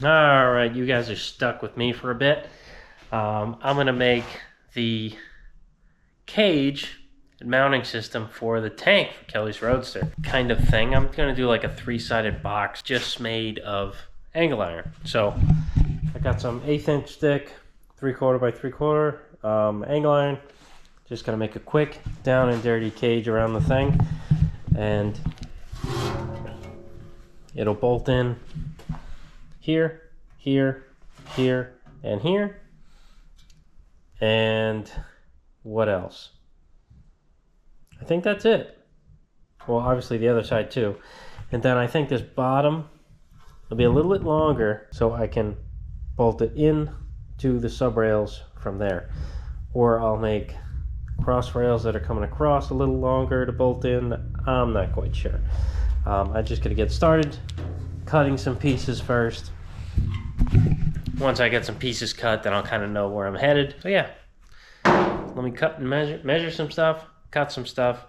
All right, you guys are stuck with me for a bit. I'm gonna make the cage and mounting system for the tank for Kelly's Roadster kind of thing. I'm gonna do like a three-sided box just made of angle iron. So I got some 1/8 inch thick, 3/4 by 3/4 angle iron. Just gonna make a quick down and dirty cage around the thing, and it'll bolt in here, here, here, and here. And what else? I think that's it. Well, obviously the other side too. And then I think this bottom will be a little bit longer so I can bolt it in to the sub rails from there. Or I'll make cross rails that are coming across a little longer to bolt in. I'm not quite sure. I'm just gonna get started cutting some pieces first. Once I get some pieces cut, then I'll kind of know where I'm headed. So yeah, let me cut and measure some stuff, cut some stuff,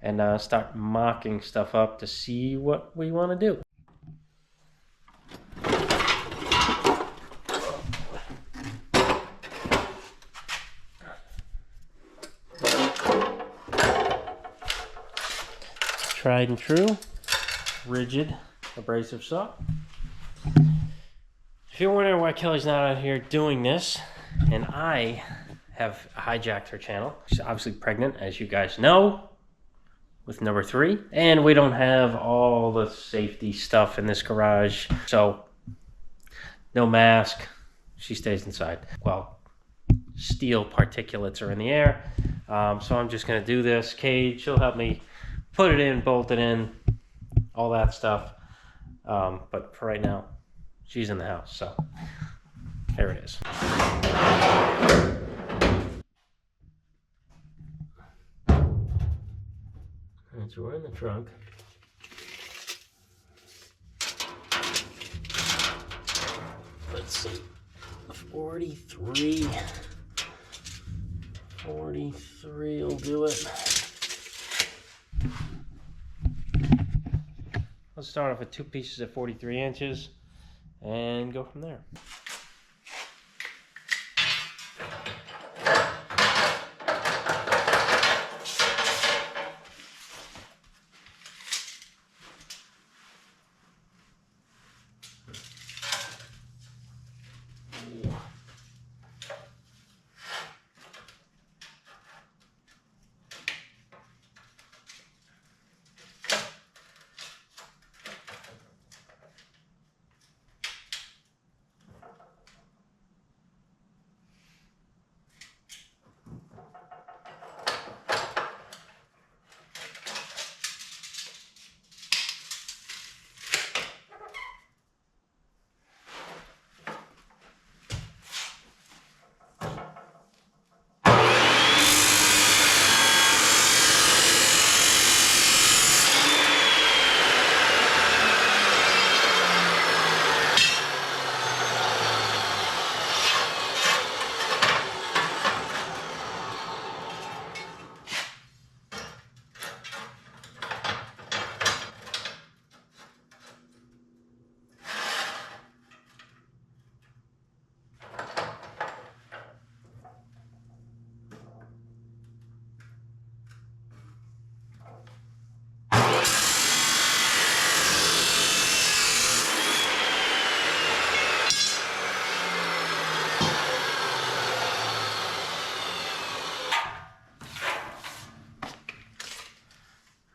and start mocking stuff up to see what we want to do. Tried and true, rigid, abrasive saw. If you're wondering why Kelly's not out here doing this, and I have hijacked her channel, she's obviously pregnant, as you guys know, with number 3, and we don't have all the safety stuff in this garage, so no mask, she stays inside. Well, steel particulates are in the air, so I'm just gonna do this cage. She'll help me put it in, bolt it in, all that stuff, but for right now, she's in the house, so there it is. And so we're in the trunk. Let's see, 43 will do it. Let's start off with 2 pieces at 43 inches and go from there.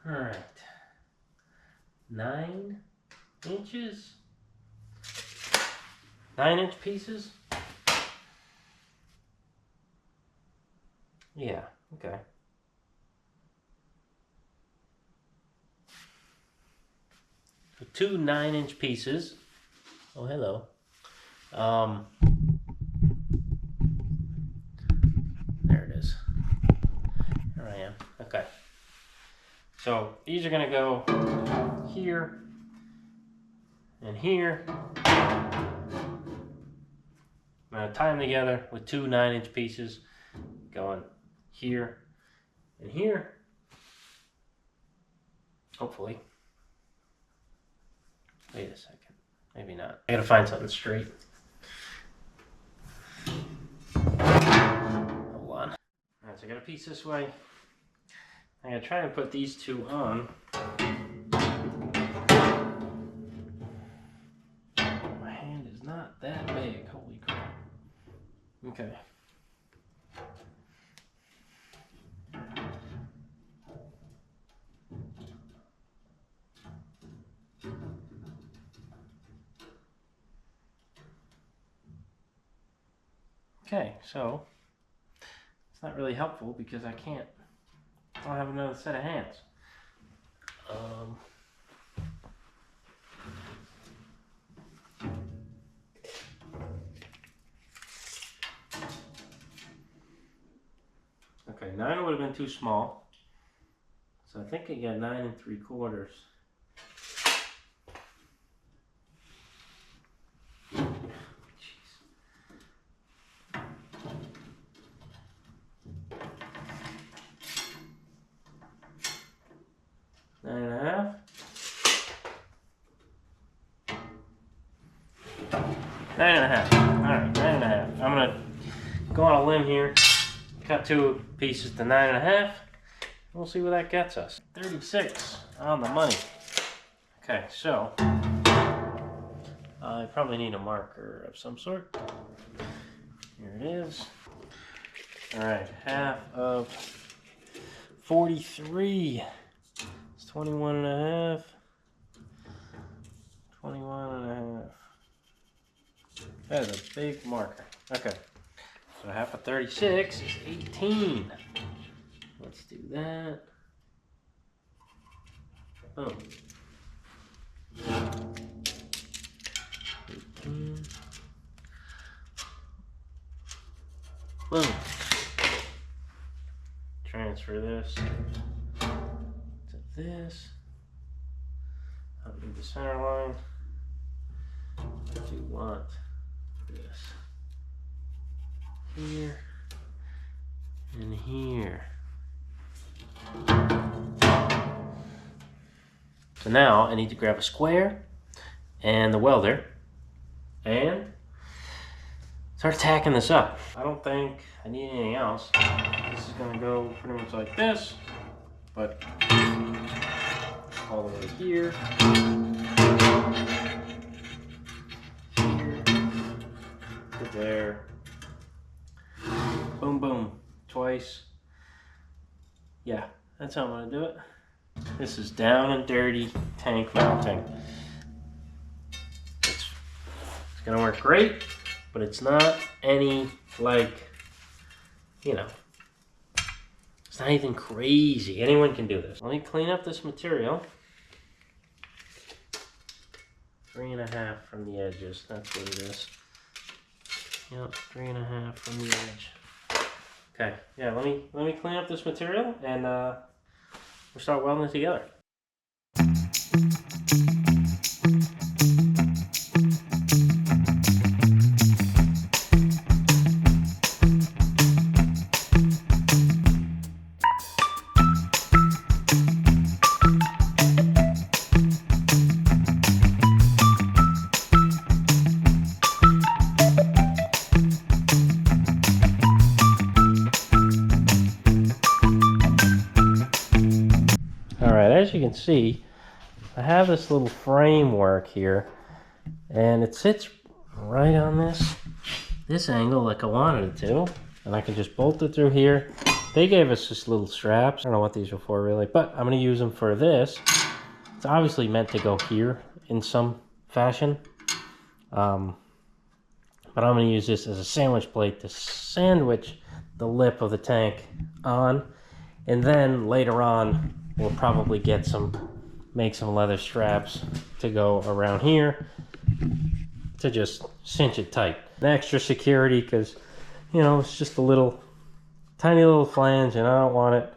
All right, 9 inches, 9-inch pieces. Yeah, okay. So 2 9-inch pieces. Oh, hello. There it is. There I am. Okay. So these are gonna go here and here. I'm gonna tie them together with 2 9-inch pieces going here and here. Hopefully. Wait a second. Maybe not. I gotta find something straight. Hold on. Alright, so I got a piece this way. I'm gonna try and put these two on. My hand is not that big. Holy crap. Okay. Okay, so it's not really helpful because I don't have another set of hands. Okay, 9 would have been too small. So I think I got 9 3/4. Nine and a half. 9.5. Alright, 9.5. I'm gonna go on a limb here. Cut 2 pieces to 9.5. We'll see where that gets us. 36 on the money. Okay, so I probably need a marker of some sort. Here it is. Alright, half of 43. It's 21.5. 21.5. That is a big marker. Okay. So half of 36 is 18. Let's do that. Boom. 18. Boom. Transfer this to this. I'll do the center line. I do want this here and here. So now I need to grab a square and the welder and start tacking this up. I don't think I need anything else. This is gonna go pretty much like this, but all the way here. Here. To there. Boom, boom. Twice. Yeah, that's how I'm gonna do it. This is down and dirty tank mounting. It's gonna work great, but it's not any like, you know, it's not anything crazy. Anyone can do this. Let me clean up this material. 3.5 from the edges. That's what it is. Yep, 3.5 from the edge. Okay, yeah, let me clean up this material and we'll start welding it together. As you can see, I have this little framework here and it sits right on this angle like I wanted it to, and I can just bolt it through here. They gave us just little straps. I don't know what these are for really, but I'm going to use them for this. It's obviously meant to go here in some fashion, but I'm going to use this as a sandwich plate to sandwich the lip of the tank on, and then later on we'll probably make some leather straps to go around here to just cinch it tight. An extra security because, you know, it's just a tiny little flange and I don't want it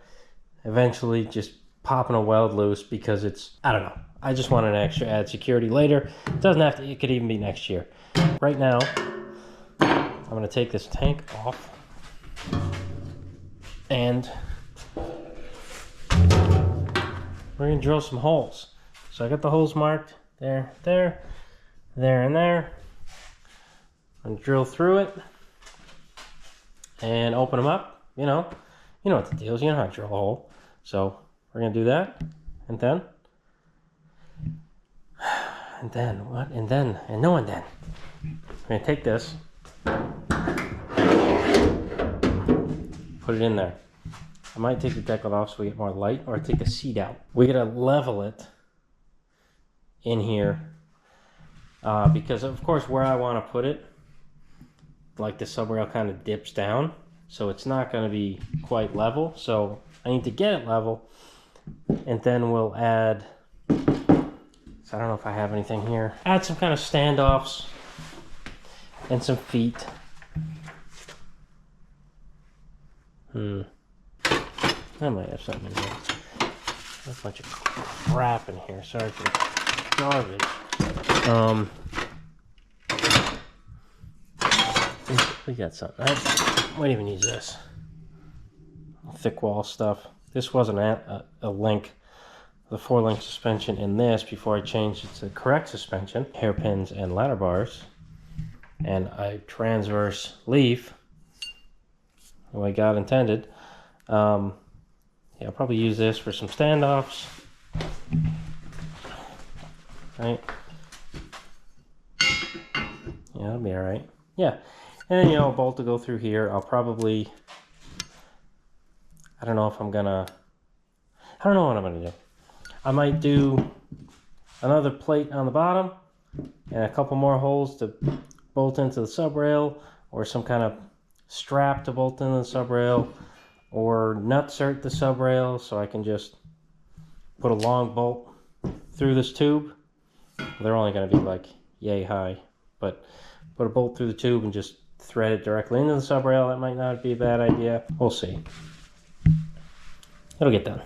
eventually just popping a weld loose because it's, I don't know. I just want an extra add security later. It doesn't have to, it could even be next year. Right now, I'm gonna take this tank off and we're gonna drill some holes. So I got the holes marked there. there and there, and drill through it and open them up. You know what the deal is. You know how to drill a hole. So we're gonna do that, and then what? And no, and then we're gonna take this, put it in there. I might take the decal off so we get more light, or take the seat out. We gotta level it in here because of course where I want to put it, like the sub rail kind of dips down, so it's not going to be quite level. So I need to get it level, and then we'll add, so I don't know if I have anything here, add some kind of standoffs and some feet. I might have something in here. There's a bunch of crap in here. Sorry for the garbage. We got something. I might even use this. Thick wall stuff. This wasn't a link. The 4-link suspension in this before I changed it to the correct suspension. Hairpins and ladder bars. And a transverse leaf. The way God intended. Yeah, I'll probably use this for some standoffs. Right? Yeah, that'll be alright. Yeah. And then, a bolt to go through here. I'll probably, I don't know what I'm gonna do. I might do another plate on the bottom and a couple more holes to bolt into the sub rail, or some kind of strap to bolt into the sub rail, or nutsert the sub rail so I can just put a long bolt through this tube. They're only going to be like yay high, but put a bolt through the tube and just thread it directly into the sub rail. That might not be a bad idea. We'll see. It'll get done.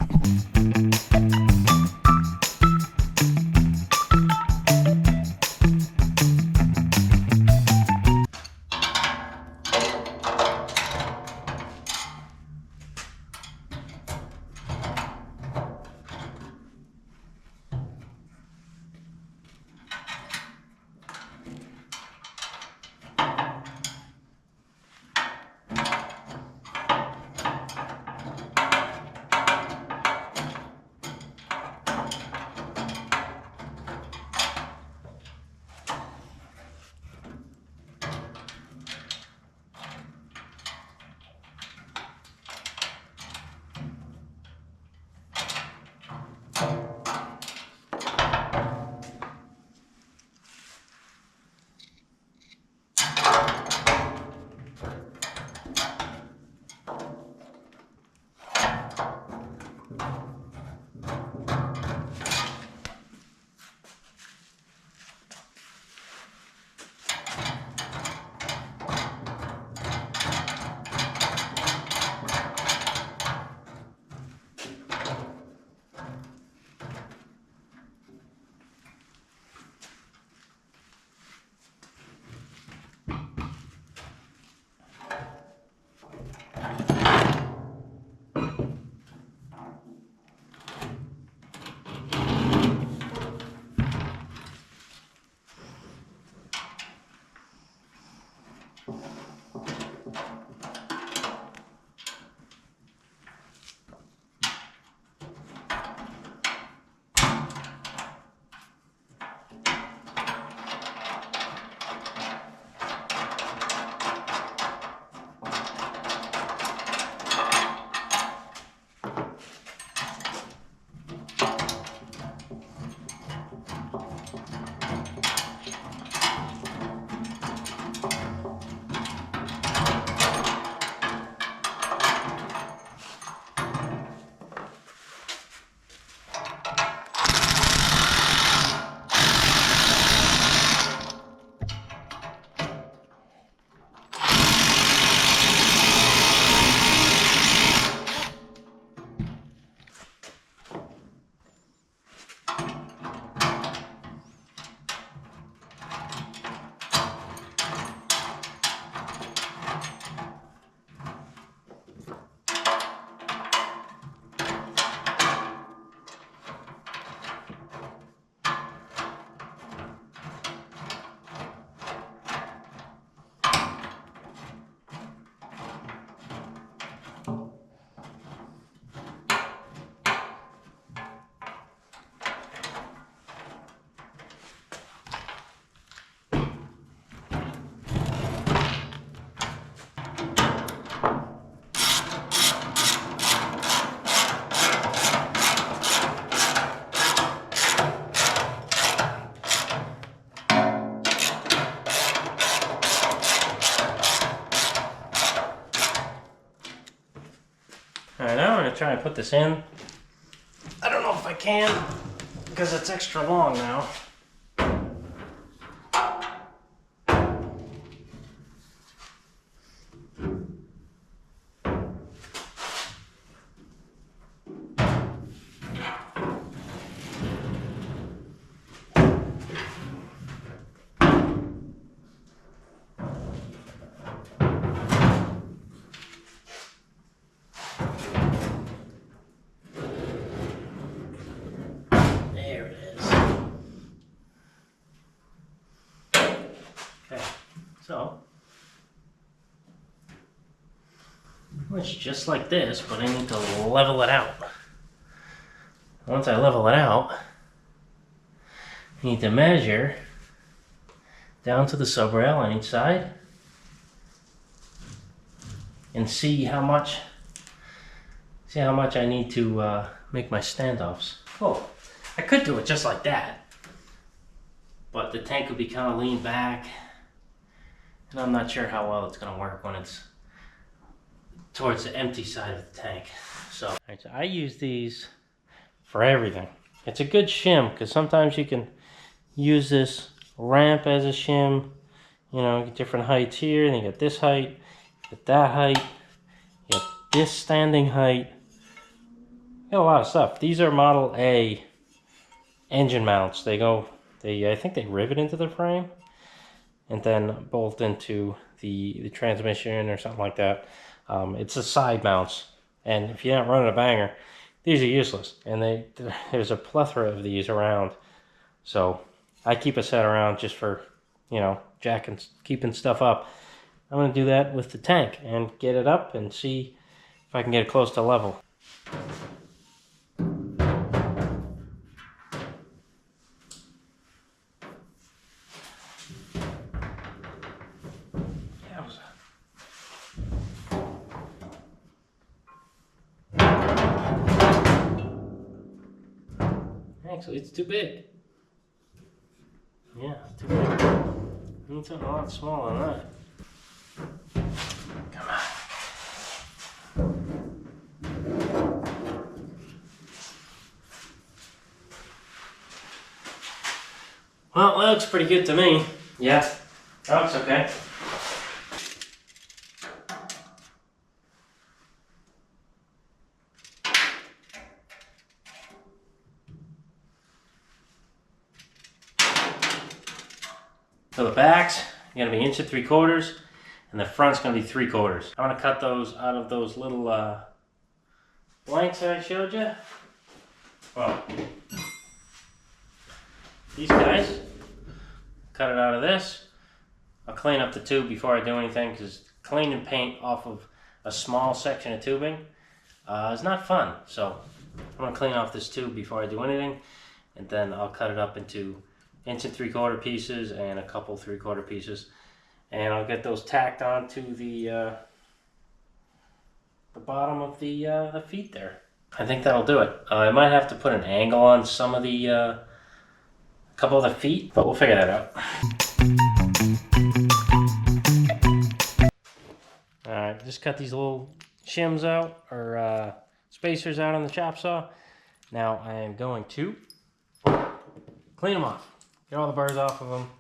to try and put this in. I don't know if I can because it's extra long now. So, it's just like this, but I need to level it out. Once I level it out, I need to measure down to the sub rail on each side and see how much I need to make my standoffs. Oh, I could do it just like that, but the tank would be kind of leaned back. And I'm not sure how well it's going to work when it's towards the empty side of the tank. So I use these for everything. It's a good shim because sometimes you can use this ramp as a shim. You know, get different heights here, and you get this height, get that height, you get this standing height. You got a lot of stuff. These are Model A engine mounts. I think they rivet into the frame and then bolt into the transmission or something like that. It's the side mounts, and if you're not running a banger, these are useless. And there's a plethora of these around, so I keep a set around just for, you know, keeping stuff up. I'm going to do that with the tank and get it up and see if I can get it close to level. Actually, it's too big. Yeah, it's too big. I need something a lot smaller than that. Come on. Well, that looks pretty good to me. Yeah, that looks okay. So the back's going to be 1 3/4, and the front's going to be 3/4. I'm going to cut those out of those little blanks that I showed you. Well, these guys, cut it out of this. I'll clean up the tube before I do anything, because cleaning paint off of a small section of tubing is not fun. So I'm going to clean off this tube before I do anything, and then I'll cut it up into 1 3/4 pieces and a couple 3/4 pieces, and I'll get those tacked onto the bottom of the feet there. I think that'll do it. I might have to put an angle on some of the couple of the feet, but we'll figure that out. Alright, just cut these little shims out, or spacers out on the chop saw. Now I am going to clean them off. Get all the burrs off of them,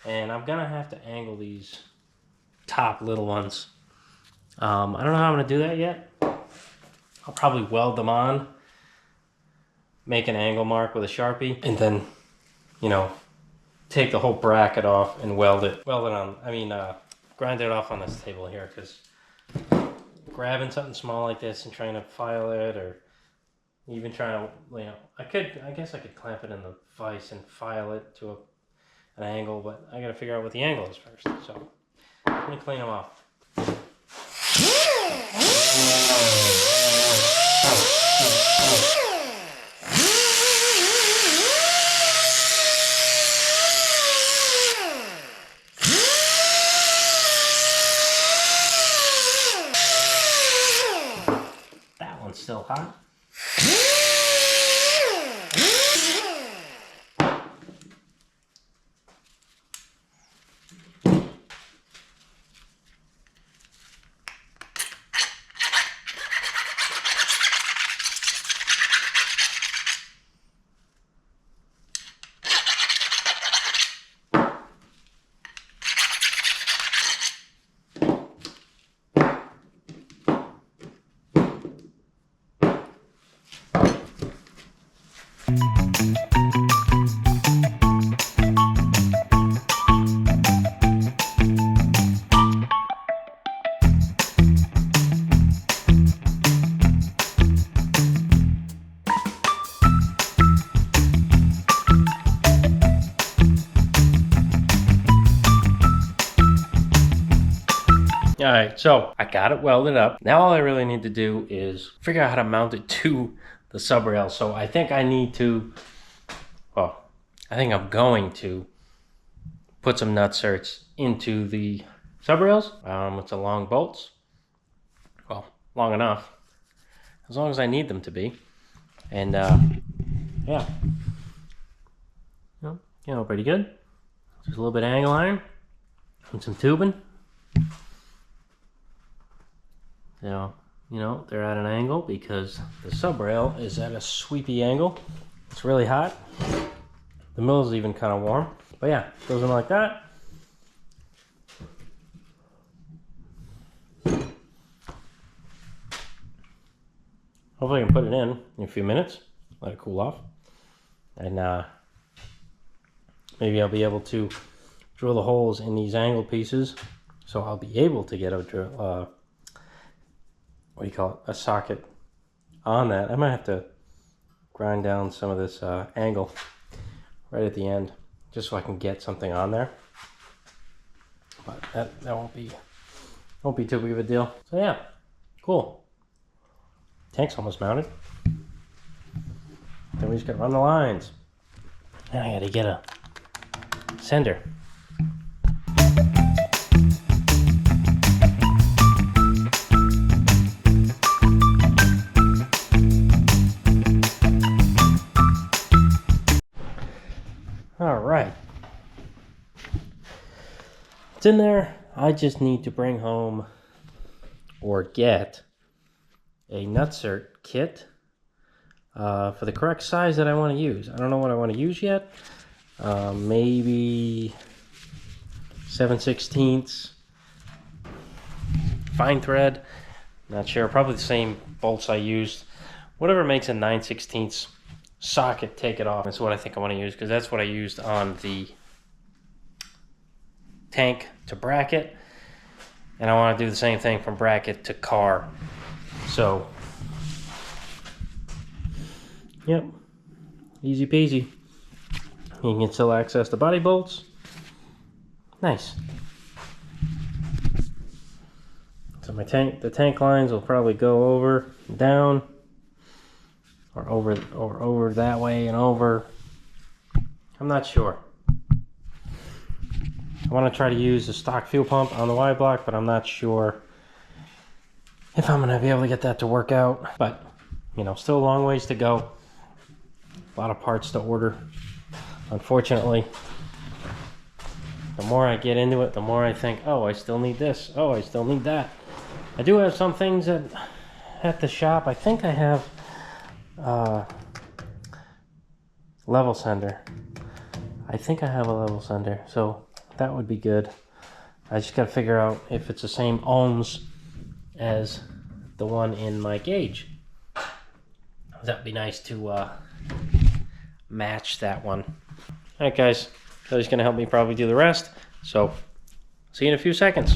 and I'm gonna have to angle these top little ones. I don't know how I'm gonna do that yet. I'll probably weld them on, make an angle mark with a Sharpie, and then, you know, take the whole bracket off and weld it on. Grind it off on this table here, because grabbing something small like this and trying to file it, or even trying to, you know, I guess I could clamp it in the vise and file it to an angle, but I gotta figure out what the angle is first. So I'm gonna clean them off. That one's still hot. All right, so I got it welded up. Now all I really need to do is figure out how to mount it to the sub rail. So I think I need to, well, I think I'm going to put some nutserts into the sub rails. It's a long bolts. Well, long enough, as long as I need them to be. And yeah, pretty good. Just a little bit of angle iron and some tubing. So, they're at an angle because the sub rail is at a sweepy angle. It's really hot. The mill is even kind of warm. But yeah, goes in like that. Hopefully I can put it in a few minutes, let it cool off. And maybe I'll be able to drill the holes in these angle pieces. So I'll be able to get a drill, a socket on that. I might have to grind down some of this angle right at the end, just so I can get something on there. But that won't be too big of a deal. So yeah, cool. Tank's almost mounted. Then we just gotta run the lines. Now I gotta get a sender. All right, it's in there. I just need to bring home or get a nutsert kit for the correct size that I want to use. I don't know what I want to use yet. Maybe 7/16 fine thread. Not sure. Probably the same bolts I used. Whatever makes a 9/16 socket, take it off. That's what I think I want to use, because that's what I used on the tank to bracket, and I want to do the same thing from bracket to car. So yep, easy peasy. You can still access the body bolts. Nice. So the tank lines will probably go over, down, or over that way and over. I'm not sure. I want to try to use the stock fuel pump on the Y block, but I'm not sure if I'm going to be able to get that to work out. But, still a long ways to go. A lot of parts to order. Unfortunately, the more I get into it, the more I think, oh, I still need this. Oh, I still need that. I do have some things at the shop. I think I have level sender. I think I have a level sender, so that would be good. I just gotta figure out if it's the same ohms as the one in my gauge. That'd be nice to match that one. All right, guys, so he's gonna help me probably do the rest. So see you in a few seconds.